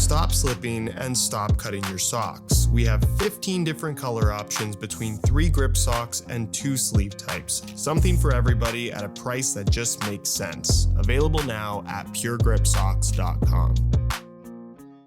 Stop slipping and stop cutting your socks. We have 15 different color options between 3 grip socks and 2 sleeve types. Something for everybody at a price that just makes sense. Available now at puregripsocks.com.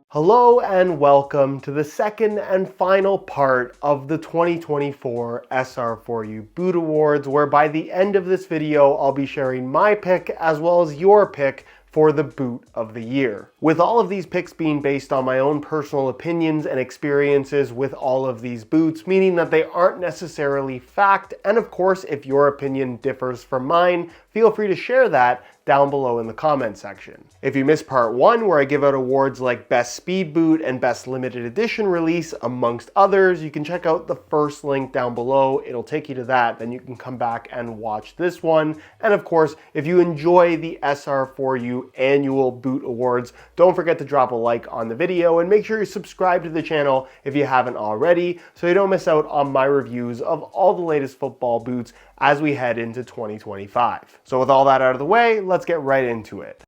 Hello and welcome to the second and final part of the 2024 SR4U Boot Awards, where by the end of this video, I'll be sharing my pick as well as your pick for the boot of the year. With all of these picks being based on my own personal opinions and experiences with all of these boots, meaning that they aren't necessarily fact, and of course, if your opinion differs from mine, feel free to share that down below in the comment section. If you missed part 1, where I give out awards like Best Speed Boot and Best Limited Edition Release, amongst others, you can check out the first link down below. It'll take you to that. Then you can come back and watch this one. And of course, if you enjoy the SR4U Annual Boot Awards, don't forget to drop a like on the video and make sure you subscribe to the channel if you haven't already, so you don't miss out on my reviews of all the latest football boots as we head into 2025. So with all that out of the way, let's get right into it.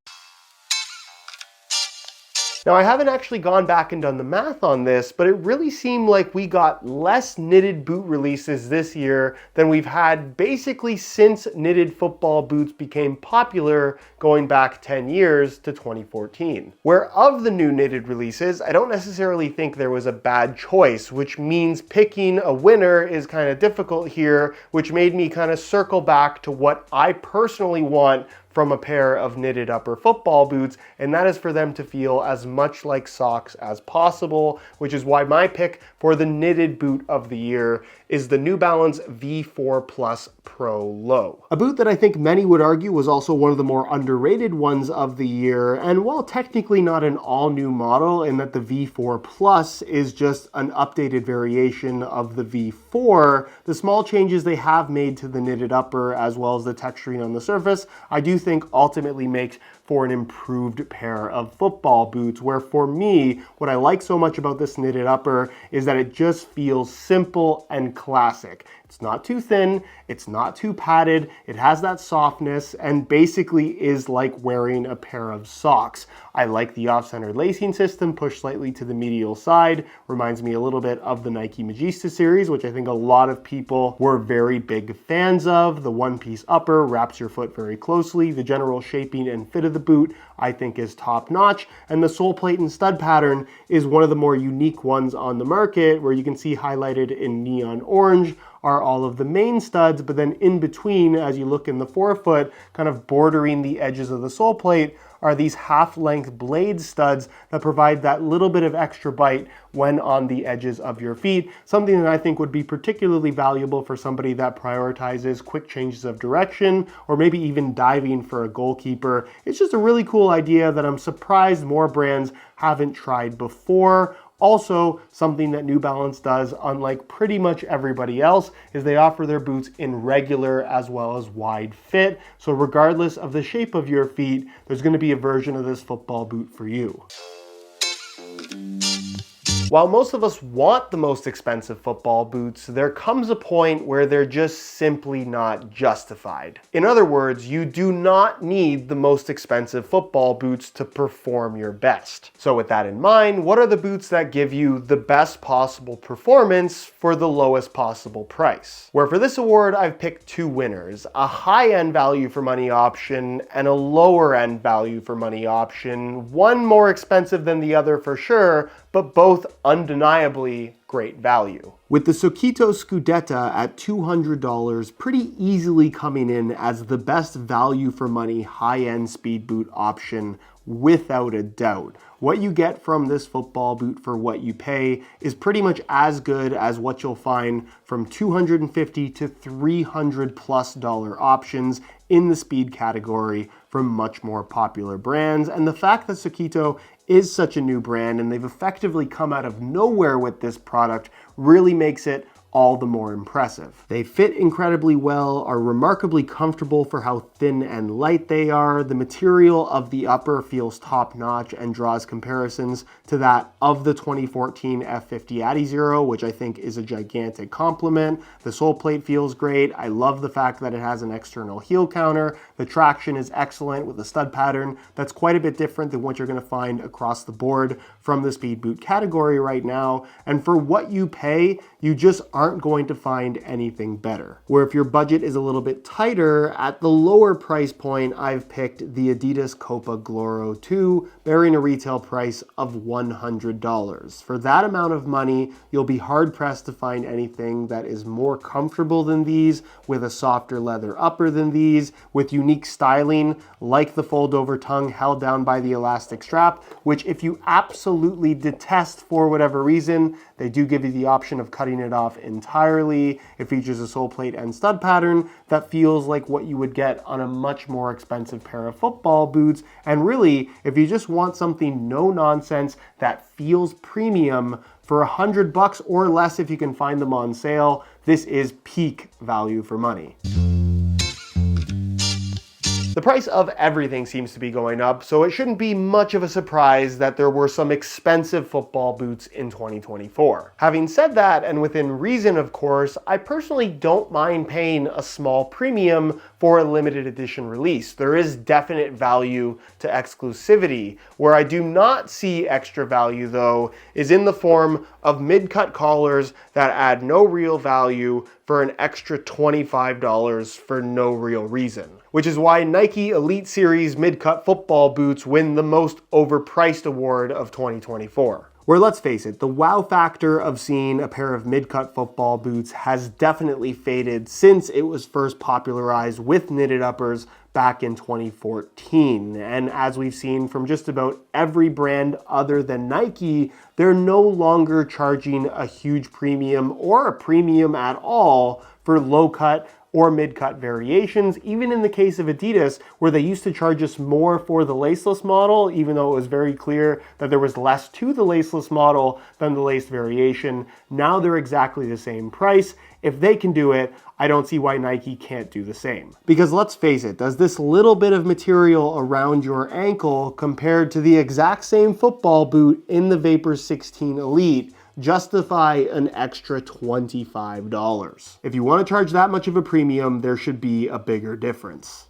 Now, I haven't actually gone back and done the math on this, but it really seemed like we got less knitted boot releases this year than we've had basically since knitted football boots became popular, going back 10 years to 2014. Where of the new knitted releases, I don't necessarily think there was a bad choice, which means picking a winner is kind of difficult here, which made me kind of circle back to what I personally want from a pair of knitted upper football boots, and that is for them to feel as much like socks as possible, which is why my pick for the knitted boot of the year is the New Balance V4 Plus Pro Low. A boot that I think many would argue was also one of the more underrated ones of the year, and while technically not an all-new model in that the V4 Plus is just an updated variation of the V4, the small changes they have made to the knitted upper as well as the texturing on the surface, I do think ultimately makes for an improved pair of football boots, where for me, what I like so much about this knitted upper is that it just feels simple and classic. It's not too thin, it's not too padded, it has that softness, and basically is like wearing a pair of socks. I like the off-center lacing system pushed slightly to the medial side. Reminds me a little bit of the Nike Magista series, which I think a lot of people were very big fans of. The one-piece upper wraps your foot very closely. The general shaping and fit of the boot I think is top-notch, and the sole plate and stud pattern is one of the more unique ones on the market, where you can see highlighted in neon orange are all of the main studs, but then in between, as you look in the forefoot, kind of bordering the edges of the sole plate, are these half-length blade studs that provide that little bit of extra bite when on the edges of your feet, something that I think would be particularly valuable for somebody that prioritizes quick changes of direction, or maybe even diving for a goalkeeper. It's just a really cool idea that I'm surprised more brands haven't tried before. Also, something that New Balance does, unlike pretty much everybody else, is they offer their boots in regular as well as wide fit. So regardless of the shape of your feet, there's going to be a version of this football boot for you. While most of us want the most expensive football boots, there comes a point where they're just simply not justified. In other words, you do not need the most expensive football boots to perform your best. So with that in mind, what are the boots that give you the best possible performance for the lowest possible price? Where for this award, I've picked 2 winners, a high-end value for money option and a lower-end value for money option, one more expensive than the other for sure, but both undeniably great value. With the Sokito Scudetta at $200 pretty easily coming in as the best value for money high-end speed boot option without a doubt. What you get from this football boot for what you pay is pretty much as good as what you'll find from $250 to $300+ options in the speed category from much more popular brands. And the fact that Sokito is such a new brand and they've effectively come out of nowhere with this product really makes it all the more impressive. They fit incredibly well, are remarkably comfortable for how thin and light they are. The material of the upper feels top-notch and draws comparisons to that of the 2014 F50 Adizero, which I think is a gigantic compliment. The sole plate feels great. I love the fact that it has an external heel counter. The traction is excellent with a stud pattern that's quite a bit different than what you're going to find across the board from the speed boot category right now. And for what you pay, you just aren't going to find anything better. Where if your budget is a little bit tighter, at the lower price point, I've picked the Adidas Copa Gloro 2, bearing a retail price of $100. For that amount of money, you'll be hard pressed to find anything that is more comfortable than these, with a softer leather upper than these, with unique styling like the fold over tongue held down by the elastic strap, which if you absolutely detest for whatever reason, they do give you the option of cutting it off entirely. It features a sole plate and stud pattern that feels like what you would get on a much more expensive pair of football boots. And really, if you just want something no nonsense that feels premium for $100 or less, if you can find them on sale, this is peak value for money. The price of everything seems to be going up, so it shouldn't be much of a surprise that there were some expensive football boots in 2024. Having said that, and within reason of course, I personally don't mind paying a small premium for a limited edition release. There is definite value to exclusivity. Where I do not see extra value though is in the form of mid-cut collars that add no real value for an extra $25 for no real reason. Which is why Nike Elite Series mid-cut football boots win the most overpriced award of 2024. Where let's face it, the wow factor of seeing a pair of mid-cut football boots has definitely faded since it was first popularized with knitted uppers back in 2014. And as we've seen from just about every brand other than Nike, they're no longer charging a huge premium or a premium at all for low-cut or mid-cut variations, even in the case of Adidas, where they used to charge us more for the laceless model, even though it was very clear that there was less to the laceless model than the laced variation. Now they're exactly the same price. If they can do it, I don't see why Nike can't do the same. Because let's face it, does this little bit of material around your ankle compared to the exact same football boot in the Vapor 16 Elite justify an extra $25? If you want to charge that much of a premium, there should be a bigger difference.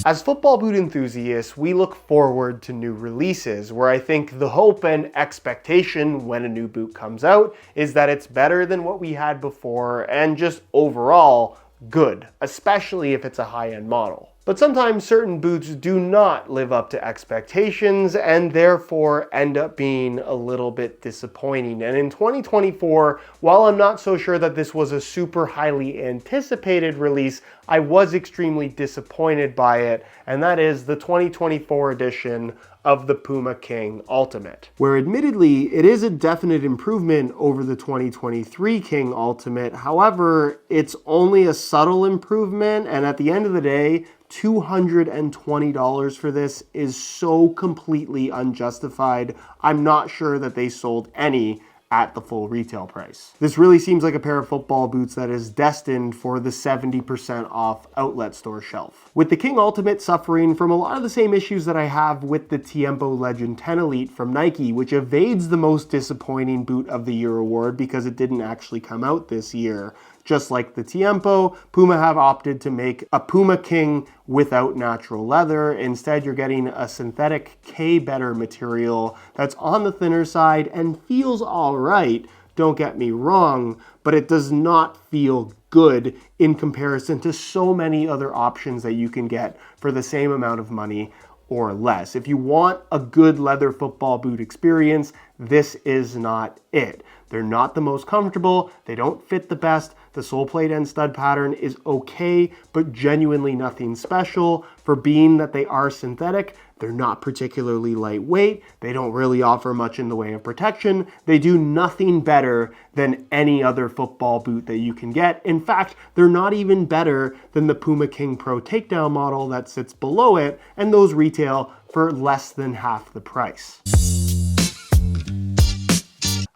As football boot enthusiasts, we look forward to new releases, where I think the hope and expectation when a new boot comes out is that it's better than what we had before and just overall good, especially if it's a high-end model. But sometimes certain boots do not live up to expectations and therefore end up being a little bit disappointing. And in 2024, while I'm not so sure that this was a super highly anticipated release, I was extremely disappointed by it, and that is the 2024 edition of the Puma King Ultimate. Where admittedly, it is a definite improvement over the 2023 King Ultimate. However, it's only a subtle improvement, and at the end of the day, $220 for this is so completely unjustified. I'm not sure that they sold any at the full retail price. This really seems like a pair of football boots that is destined for the 70% off outlet store shelf. With the King Ultimate suffering from a lot of the same issues that I have with the Tiempo Legend 10 Elite from Nike, which evades the most disappointing boot of the year award because it didn't actually come out this year. Just like the Tiempo, Puma have opted to make a Puma King without natural leather. Instead, you're getting a synthetic K-Better material that's on the thinner side and feels all right, don't get me wrong, but it does not feel good in comparison to so many other options that you can get for the same amount of money or less. If you want a good leather football boot experience, this is not it. They're not the most comfortable, they don't fit the best, the sole plate and stud pattern is okay, but genuinely nothing special. For being that they are synthetic, they're not particularly lightweight, they don't really offer much in the way of protection, they do nothing better than any other football boot that you can get. In fact, they're not even better than the Puma King Pro Takedown model that sits below it, and those retail for less than half the price.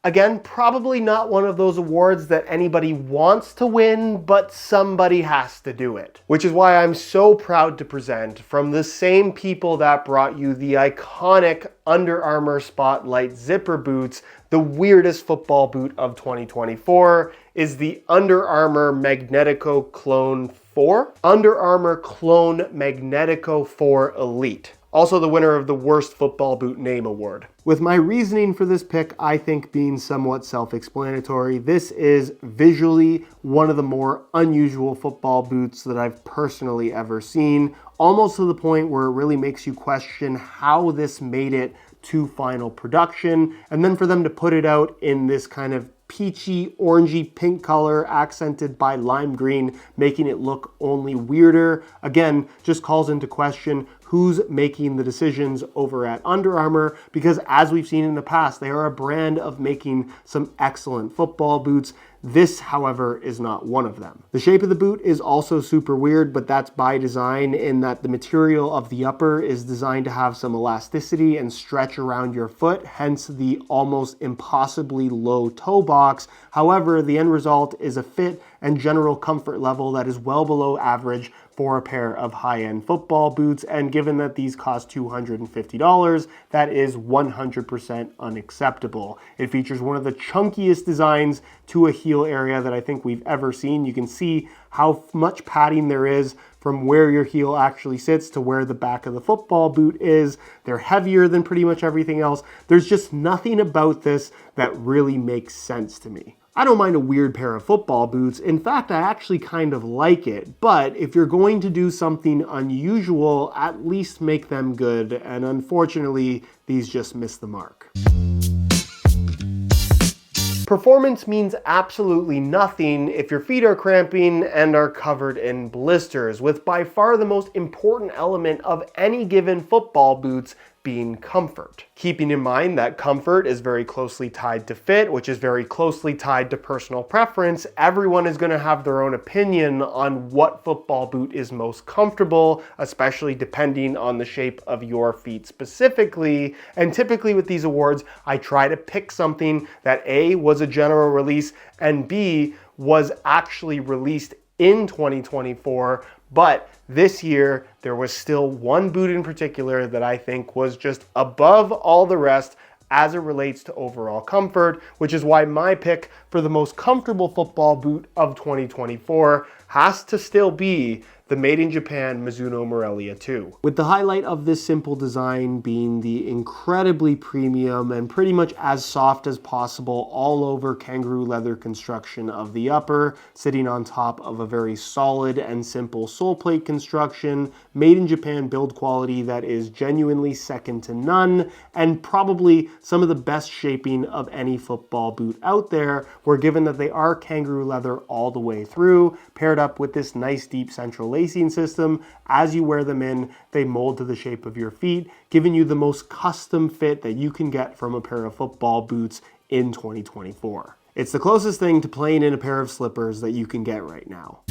Again, probably not one of those awards that anybody wants to win, but somebody has to do it. Which is why I'm so proud to present, from the same people that brought you the iconic Under Armour Spotlight zipper boots, the weirdest football boot of 2024 is the Under Armour Magnetico Clone 4. Under Armour Clone Magnetico 4 Elite. Also the winner of the Worst Football Boot Name Award. With my reasoning for this pick, I think, being somewhat self-explanatory, this is visually one of the more unusual football boots that I've personally ever seen, almost to the point where it really makes you question how this made it to final production, and then for them to put it out in this kind of peachy, orangey pink color accented by lime green, making it look only weirder. Again, just calls into question who's making the decisions over at Under Armour, because as we've seen in the past, they are a brand of making some excellent football boots. This, however, is not one of them. The shape of the boot is also super weird, but that's by design in that the material of the upper is designed to have some elasticity and stretch around your foot, hence the almost impossibly low toe box. However, the end result is a fit and general comfort level that is well below average for a pair of high-end football boots, and given that these cost $250, that is 100% unacceptable. It features one of the chunkiest designs to a heel area that I think we've ever seen. You can see how much padding there is from where your heel actually sits to where the back of the football boot is. They're heavier than pretty much everything else. There's just nothing about this that really makes sense to me. I don't mind a weird pair of football boots. In fact, I actually kind of like it. But if you're going to do something unusual, at least make them good. And unfortunately, these just miss the mark. Performance means absolutely nothing if your feet are cramping and are covered in blisters, with by far the most important element of any given football boots being comfort. Keeping in mind that comfort is very closely tied to fit, which is very closely tied to personal preference, everyone is going to have their own opinion on what football boot is most comfortable, especially depending on the shape of your feet specifically. And typically with these awards, I try to pick something that A, was a general release, and B, was actually released in 2024, but this year, there was still one boot in particular that I think was just above all the rest as it relates to overall comfort, which is why my pick for the most comfortable football boot of 2024 has to still be the Made in Japan Mizuno Morelia 2. With the highlight of this simple design being the incredibly premium and pretty much as soft as possible all over kangaroo leather construction of the upper, sitting on top of a very solid and simple sole plate construction, made in Japan build quality that is genuinely second to none, and probably some of the best shaping of any football boot out there, where given that they are kangaroo leather all the way through, paired up with this nice deep central lacing system, as you wear them in, they mold to the shape of your feet, giving you the most custom fit that you can get from a pair of football boots in 2024. It's the closest thing to playing in a pair of slippers that you can get right now.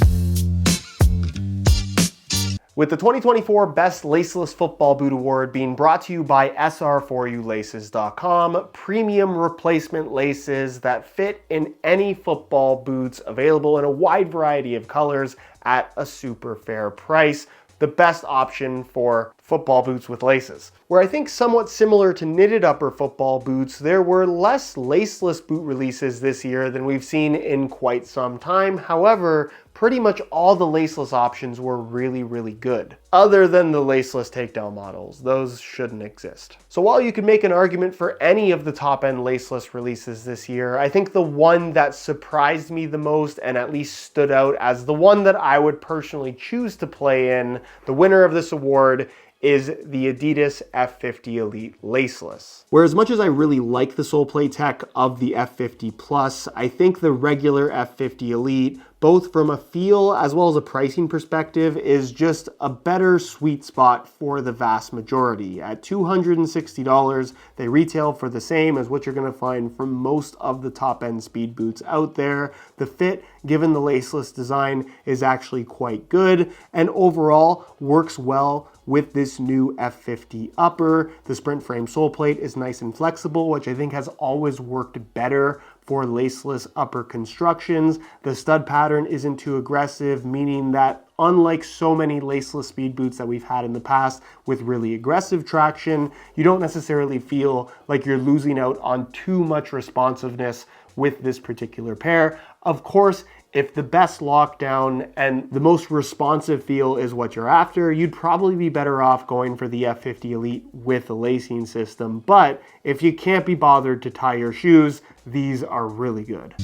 With the 2024 Best Laceless Football Boot Award being brought to you by SR4ULaces.com, premium replacement laces that fit in any football boots, available in a wide variety of colors at a super fair price. The best option for football boots with laces. Where I think somewhat similar to knitted upper football boots, there were less laceless boot releases this year than we've seen in quite some time. However, pretty much all the laceless options were really, really good. Other than the laceless takedown models, those shouldn't exist. So while you could make an argument for any of the top-end laceless releases this year, I think the one that surprised me the most and at least stood out as the one that I would personally choose to play in, the winner of this award, is the Adidas F50 Elite Laceless. Where as much as I really like the sole plate tech of the F50 Plus, I think the regular F50 Elite, both from a feel as well as a pricing perspective, is just a better sweet spot for the vast majority. At $260, they retail for the same as what you're going to find from most of the top-end speed boots out there. The fit, given the laceless design, is actually quite good and overall works well with this new F50 upper. The sprint frame sole plate is nice and flexible, which I think has always worked better for laceless upper constructions. The stud pattern isn't too aggressive, meaning that unlike so many laceless speed boots that we've had in the past with really aggressive traction, you don't necessarily feel like you're losing out on too much responsiveness with this particular pair. Of course, if the best lockdown and the most responsive feel is what you're after, you'd probably be better off going for the F50 Elite with a lacing system. But if you can't be bothered to tie your shoes, these are really good.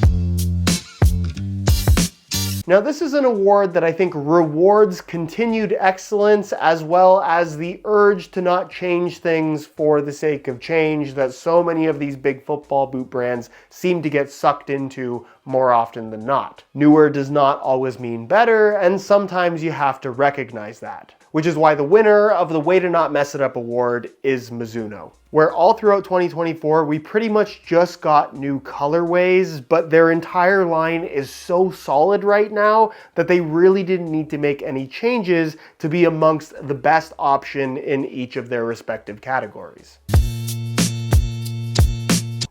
Now, this is an award that I think rewards continued excellence as well as the urge to not change things for the sake of change that so many of these big football boot brands seem to get sucked into more often than not. Newer does not always mean better, and sometimes you have to recognize that. Which is why the winner of the Way to Not Mess It Up award is Mizuno, where all throughout 2024, we pretty much just got new colorways, but their entire line is so solid right now that they really didn't need to make any changes to be amongst the best option in each of their respective categories.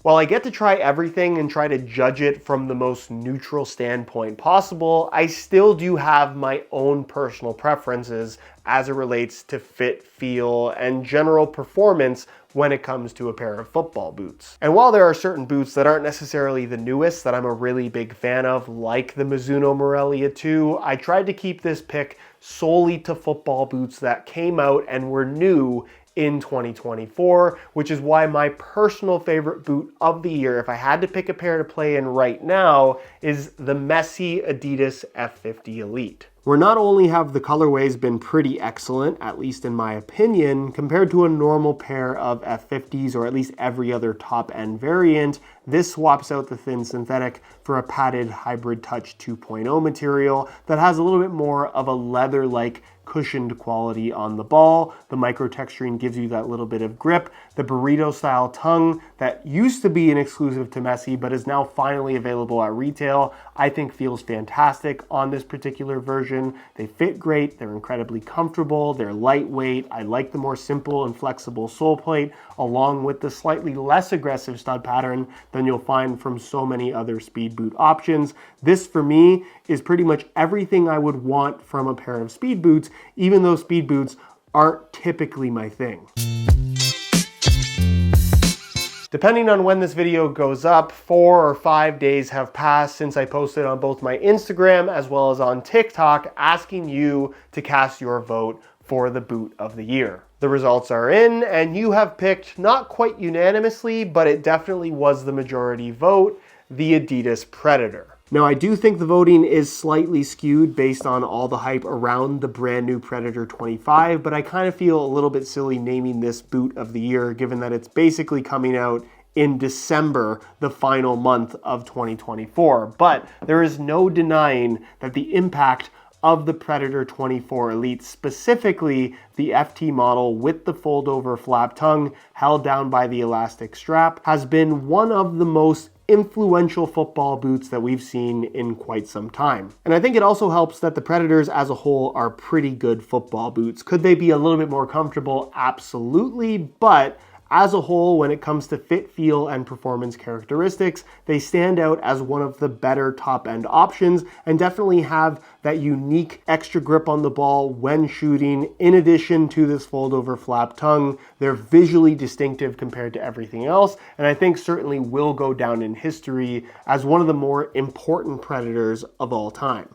While I get to try everything and try to judge it from the most neutral standpoint possible, I still do have my own personal preferences as it relates to fit, feel, and general performance when it comes to a pair of football boots. And while there are certain boots that aren't necessarily the newest that I'm a really big fan of, like the Mizuno Morelia 2, I tried to keep this pick solely to football boots that came out and were new in 2024, which is why my personal favorite boot of the year, if I had to pick a pair to play in right now, is the Messi Adidas F50 Elite. Where not only have the colorways been pretty excellent, at least in my opinion, compared to a normal pair of F50s or at least every other top-end variant, this swaps out the thin synthetic for a padded Hybrid Touch 2.0 material that has a little bit more of a leather-like cushioned quality on the ball. The micro texturing gives you that little bit of grip. The burrito style tongue that used to be an exclusive to Messi but is now finally available at retail, I think feels fantastic on this particular version. They fit great, they're incredibly comfortable, they're lightweight. I like the more simple and flexible sole plate along with the slightly less aggressive stud pattern than you'll find from so many other speed boot options. This for me is pretty much everything I would want from a pair of speed boots, even though speed boots aren't typically my thing. Depending on when this video goes up, 4 or 5 days have passed since I posted on both my Instagram as well as on TikTok asking you to cast your vote for the boot of the year. The results are in, and you have picked, not quite unanimously, but it definitely was the majority vote, the Adidas Predator. Now, I do think the voting is slightly skewed based on all the hype around the brand new Predator 25, but I kind of feel a little bit silly naming this boot of the year, given that it's basically coming out in December, the final month of 2024. But there is no denying that the impact of the Predator 24 Elite, specifically the FT model with the fold-over flap tongue held down by the elastic strap, has been one of the most influential football boots that we've seen in quite some time. And I think it also helps that the Predators as a whole are pretty good football boots. Could they be a little bit more comfortable? Absolutely, but as a whole, when it comes to fit, feel, and performance characteristics, they stand out as one of the better top-end options and definitely have that unique extra grip on the ball when shooting. In addition to this fold-over flap tongue, they're visually distinctive compared to everything else, and I think certainly will go down in history as one of the more important Predators of all time.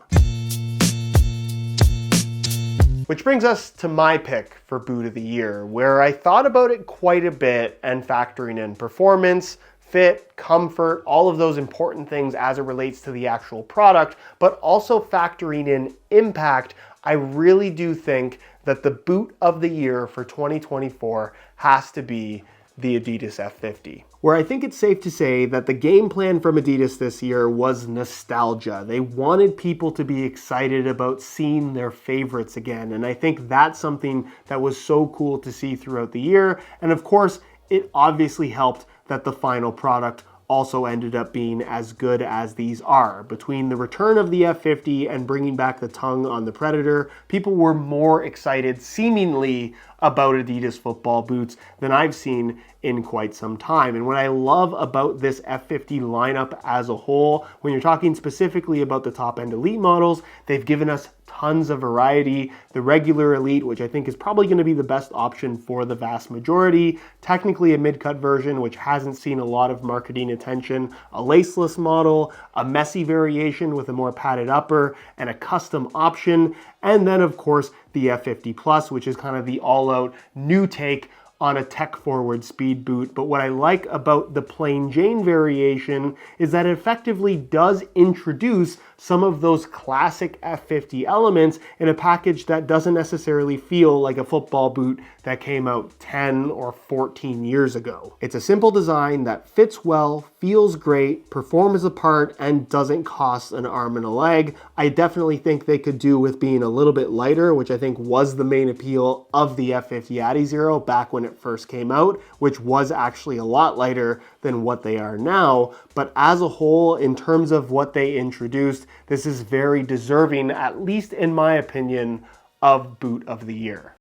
Which brings us to my pick for boot of the year, where I thought about it quite a bit and factoring in performance, fit, comfort, all of those important things as it relates to the actual product, but also factoring in impact. I really do think that the boot of the year for 2024 has to be the Adidas F50. Where I think it's safe to say that the game plan from Adidas this year was nostalgia. They wanted people to be excited about seeing their favorites again, and I think that's something that was so cool to see throughout the year. And of course, it obviously helped that the final product also ended up being as good as these are. Between the return of the F50 and bringing back the tongue on the Predator, people were more excited, seemingly, about Adidas football boots than I've seen in quite some time. And what I love about this F50 lineup as a whole, when you're talking specifically about the top-end Elite models, they've given us tons of variety. The regular Elite, which I think is probably going to be the best option for the vast majority, technically a mid-cut version, which hasn't seen a lot of marketing attention, a laceless model, a messy variation with a more padded upper, and a custom option, and then of course the F50 Plus, which is kind of the all-out new take on a tech-forward speed boot. But what I like about the plain Jane variation is that it effectively does introduce some of those classic F50 elements in a package that doesn't necessarily feel like a football boot that came out 10 or 14 years ago. It's a simple design that fits well, feels great, performs the part, and doesn't cost an arm and a leg. I definitely think they could do with being a little bit lighter, which I think was the main appeal of the F50 Adizero back when it first came out, which was actually a lot lighter than what they are now. But as a whole, in terms of what they introduced, this is very deserving, at least in my opinion, of Boot of the Year.